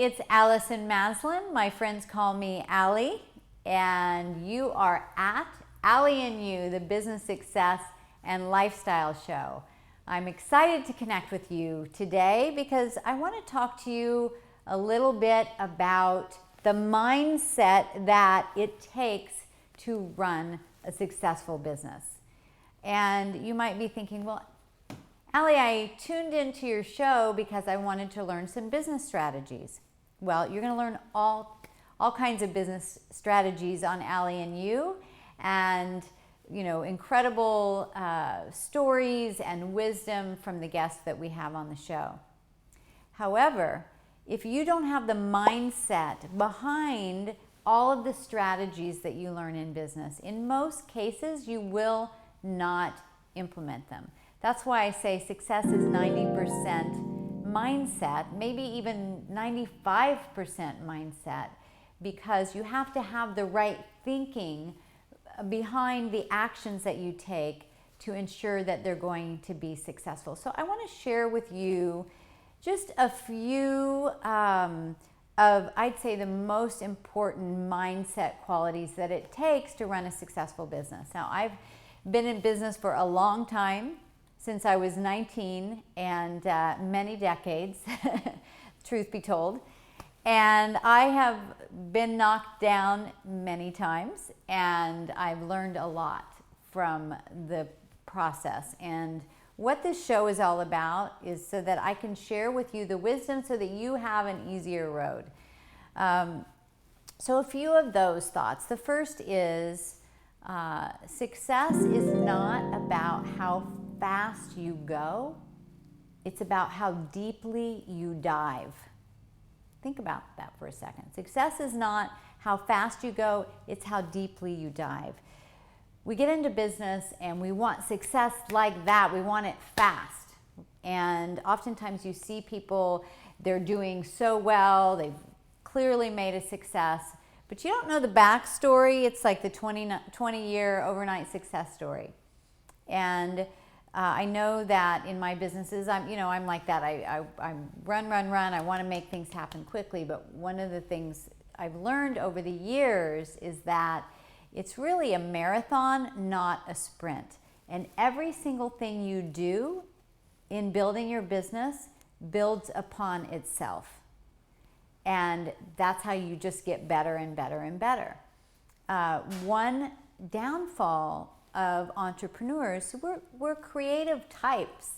it's Allison Maslan. My friends call me Allie, and you are at Allie You, the business success and lifestyle show. I'm excited to connect with you today because I want to talk to you a little bit about the mindset that it takes to run a successful business. And you might be thinking, well, Allie, I tuned into your show because I wanted to learn some business strategies. Well, you're going to learn all kinds of business strategies on Allie You, and incredible stories and wisdom from the guests that we have on the show. However, if you don't have the mindset behind all of the strategies that you learn in business, in most cases you will not implement them. That's why I say success is 90% mindset, maybe even 95% mindset, because you have to have the right thinking behind the actions that you take to ensure that they're going to be successful. So I want to share with you just a few of, I'd say, the most important mindset qualities that it takes to run a successful business. Now, I've been in business for a long time, since I was 19, and many decades, truth be told. And I have been knocked down many times, and I've learned a lot from the process. And what this show is all about is so that I can share with you the wisdom so that you have an easier road. So a few of those thoughts. The first is success is not about how fast you go, it's about how deeply you dive. Think about that for a second. Success is not how fast you go, it's how deeply you dive. We get into business and we want success like that. We want it fast. And oftentimes you see people, they're doing so well, they've clearly made a success, but you don't know the backstory. It's like the 20-year overnight success story. And I know that in my businesses, I'm like that. I run. I want to make things happen quickly. But one of the things I've learned over the years is that it's really a marathon, not a sprint. And every single thing you do in building your business builds upon itself. And that's how you just get better and better and better. One downfall of entrepreneurs, we're creative types,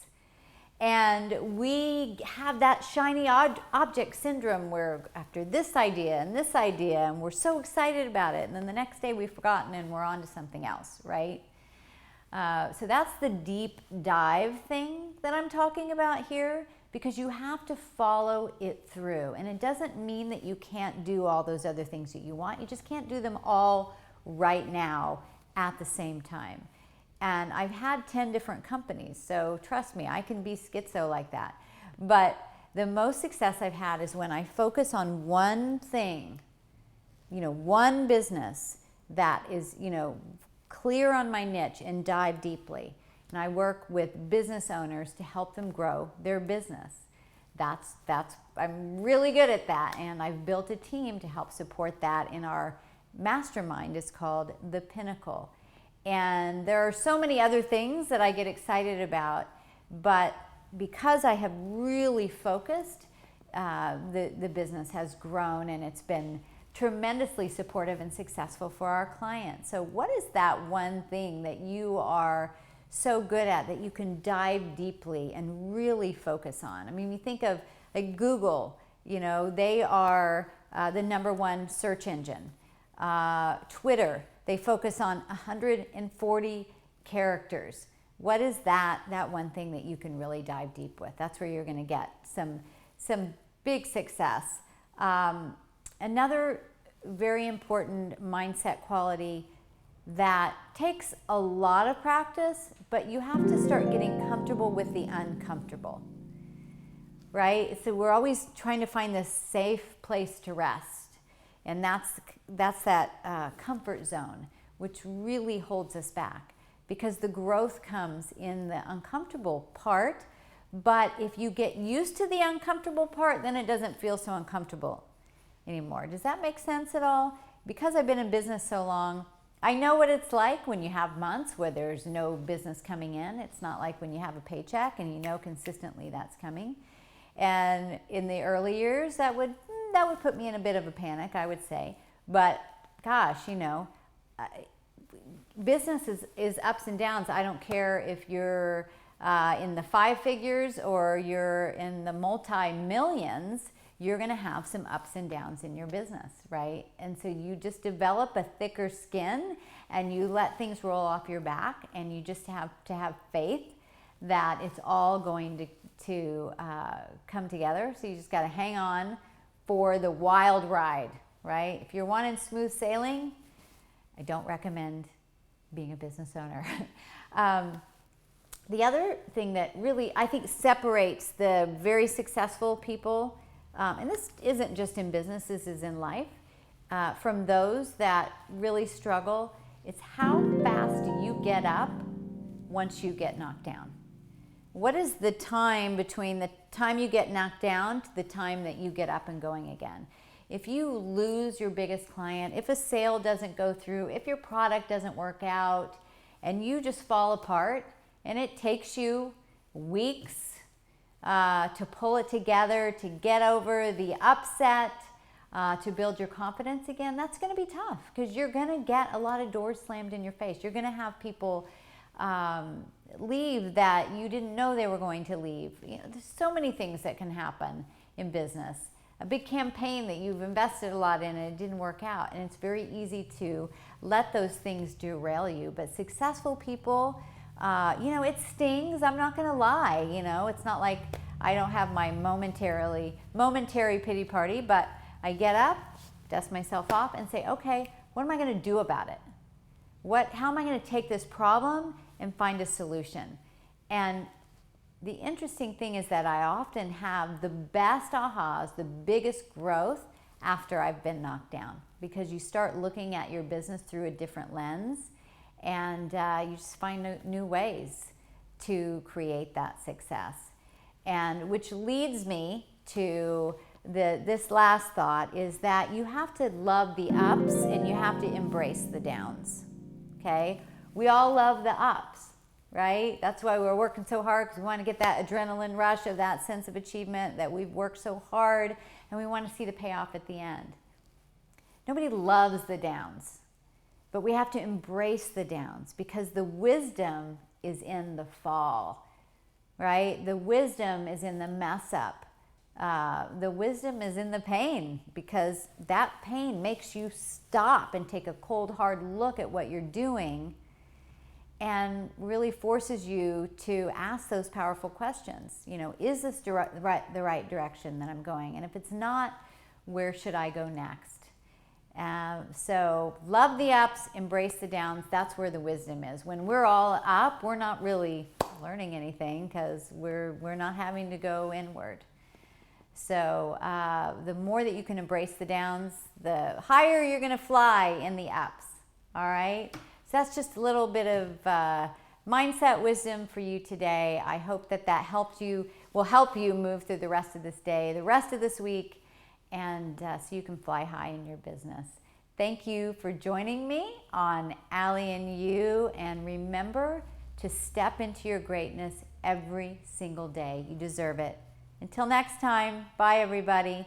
and we have that shiny object syndrome where after this idea and we're so excited about it, and then the next day we've forgotten and we're on to something else, right? So that's the deep dive thing that I'm talking about here, because you have to follow it through. And it doesn't mean that you can't do all those other things that you want. You just can't do them all right now at the same time. And I've had 10 different companies, so trust me, I can be schizo like that. But the most success I've had is when I focus on one thing, one business that is, clear on my niche and dive deeply. And I work with business owners to help them grow their business. I'm really good at that, and I've built a team to help support that in our mastermind. Is called The Pinnacle. And there are so many other things that I get excited about, but because I have really focused, the business has grown, and it's been tremendously supportive and successful for our clients. So what is that one thing that you are so good at that you can dive deeply and really focus on? I mean, you think of like Google, they are the #1 search engine. Twitter, they focus on 140 characters. What is that one thing that you can really dive deep with? That's where you're going to get some big success. Another very important mindset quality that takes a lot of practice, but you have to start getting comfortable with the uncomfortable, right? So we're always trying to find this safe place to rest. And that's that comfort zone, which really holds us back, because the growth comes in the uncomfortable part, But if you get used to the uncomfortable part, then it doesn't feel so uncomfortable anymore. Does that make sense at all? Because I've been in business so long, I know what it's like when you have months where there's no business coming in. It's not like when you have a paycheck and you know consistently that's coming. And in the early years, that would put me in a bit of a panic, I would say. But gosh, you know, business is ups and downs. I don't care if you're in the 5 figures or you're in the multi-millions, you're going to have some ups and downs in your business, right? And so you just develop a thicker skin and you let things roll off your back, and you just have to have faith that it's all going to come together. So you just got to hang on for the wild ride, right? If you're wanting smooth sailing, I don't recommend being a business owner. The other thing that really, I think, separates the very successful people, and this isn't just in business, this is in life, from those that really struggle, it's how fast do you get up once you get knocked down? What is the time between the time you get knocked down to the time that you get up and going again? If you lose your biggest client, if a sale doesn't go through, if your product doesn't work out, and you just fall apart, and it takes you weeks to pull it together, to get over the upset, to build your confidence again, that's going to be tough, because you're going to get a lot of doors slammed in your face. You're going to have people leave that you didn't know they were going to leave. You know, there's so many things that can happen in business. A big campaign that you've invested a lot in and it didn't work out, and it's very easy to let those things derail you. But successful people, you know, it stings. I'm not going to lie. You know, it's not like I don't have my momentary pity party, but I get up, dust myself off, and say, okay, what am I going to do about it? How am I going to take this problem and find a solution? And the interesting thing is that I often have the best ahas, the biggest growth after I've been knocked down, because you start looking at your business through a different lens, and you just find new ways to create that success. And which leads me to this last thought, is that you have to love the ups and you have to embrace the downs. Okay? We all love the ups, right? That's why we're working so hard, because we want to get that adrenaline rush of that sense of achievement that we've worked so hard, and we want to see the payoff at the end. Nobody loves the downs, but we have to embrace the downs, because the wisdom is in the fall, right? The wisdom is in the mess up. The wisdom is in the pain, because that pain makes you stop and take a cold, hard look at what you're doing, and really forces you to ask those powerful questions. You know, is this the right direction that I'm going? And if it's not, where should I go next? So love the ups, embrace the downs. That's where the wisdom is. When we're all up, we're not really learning anything, because we're not having to go inward. So the more that you can embrace the downs, the higher you're going to fly in the ups. All right? So that's just a little bit of mindset wisdom for you today. I hope that will help you move through the rest of this day, the rest of this week, and so you can fly high in your business. Thank you for joining me on Allie and You, and remember to step into your greatness every single day. You deserve it. Until next time, bye everybody.